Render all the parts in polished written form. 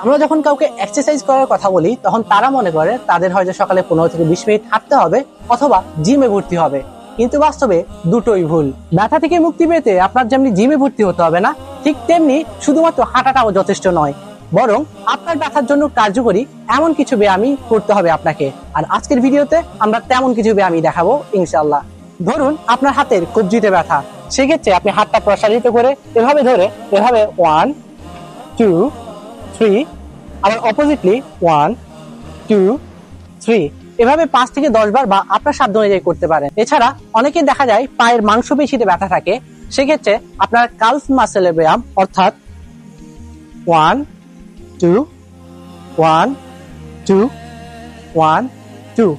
আমরা যখন কাউকে এক্সারসাইজ করার কথা বলি তখন তারা মনে করে তাদের হয়তো সকালে 15 থেকে 20 মিনিট হাঁটতে হবে অথবা জিমে ভর্তি হবে, কিন্তু বাস্তবে দুটোই ভুল। ব্যথা থেকে মুক্তি পেতে আপনার যেমনি জিমে ভর্তি হতে হবে না, ঠিক তেমনি শুধুমাত্র হাঁটাটাও যথেষ্ট নয়, বরং আপনার ব্যথার জন্য কার্যকরী এমন কিছু ব্যায়ামই করতে হবে আপনাকে। আর আজকের ভিডিওতে আমরা তেমন কিছু ব্যায়ামই দেখাবো ইনশাআল্লাহ। ধরুন আপনার হাতের কবজিতে ব্যথা, সেক্ষেত্রে আপনি হাতটা প্রসারিত করে এভাবে ধরে এভাবে 1 2 3, আবার অপোজিটলি 1 2 3, এভাবে 5 থেকে 10 বার বা আপনার সাধ্য অনুযায়ী করতে পারেন। এছাড়া অনেকে দেখা যায় পায়ের মাংসপেশিতে ব্যথা থাকে, সেক্ষেত্রে আপনার কালফ মাসেলের ব্যায়াম অর্থাৎ 1 2 1 2 1 2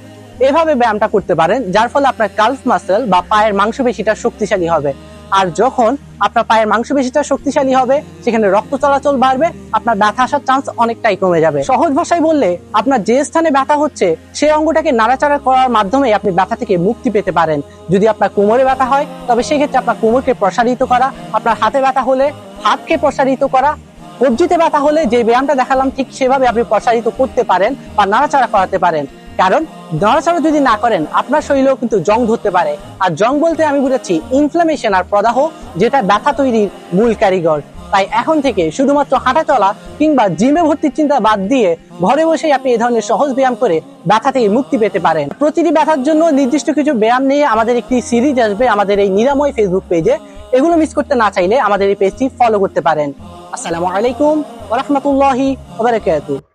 এভাবে ব্যায়ামটা করতে পারেন, যার ফলে আপনার কালফ মাসেল বা পায়ের মাংসপেশিটা শক্তিশালী হবে। আর যখন আপনার পায়ের মাংসপেশিটা শক্তিশালী হবে, সেখানে রক্ত চলাচল বাড়বে, আপনার ব্যথা আসার চান্স অনেকটাই কমে যাবে। সহজ ভাষায় বললে আপনার যে স্থানে ব্যথা হচ্ছে সেই অঙ্গটাকে নাড়াচাড়া করার মাধ্যমে আপনি ব্যথা থেকে মুক্তি পেতে পারেন। যদি আপনার কোমরে ব্যথা হয় তবে সেক্ষেত্রে আপনার কোমরকে প্রসারিত করা, আপনার হাতে ব্যথা হলে হাতকে প্রসারিত করা, কবজিতে ব্যথা হলে যে ব্যায়ামটা দেখালাম ঠিক সেভাবে আপনি প্রসারিত করতে পারেন বা নাড়াচাড়া করাতে পারেন। কারণ নড়াচড়া যদি না করেন আপনার শরীরেও কিন্তু জং ধরতে পারে, আর জং বলতে আমি বুঝাচ্ছি ইনফ্লামেশন আর প্রদাহ, যেটা ব্যথা তৈরির মূল কারিগর। তাই এখন থেকে শুধুমাত্র হাঁটা চলা কিংবা জিমে ভর্তির চিন্তা বাদ দিয়ে ঘরে বসেই আপনি এই ধরনের সহজ ব্যায়াম করে ব্যথা থেকে মুক্তি পেতে পারেন। প্রতিটি ব্যথার জন্য নির্দিষ্ট কিছু ব্যায়াম নিয়ে আমাদের একটি সিরিজ আসবে আমাদের এই নিরাময় ফেসবুক পেজে। এগুলো মিস করতে না চাইলে আমাদের এই পেজটি ফলো করতে পারেন। আসসালামু আলাইকুম ওয়া রাহমাতুল্লাহি ওয়া বারাকাতুহু।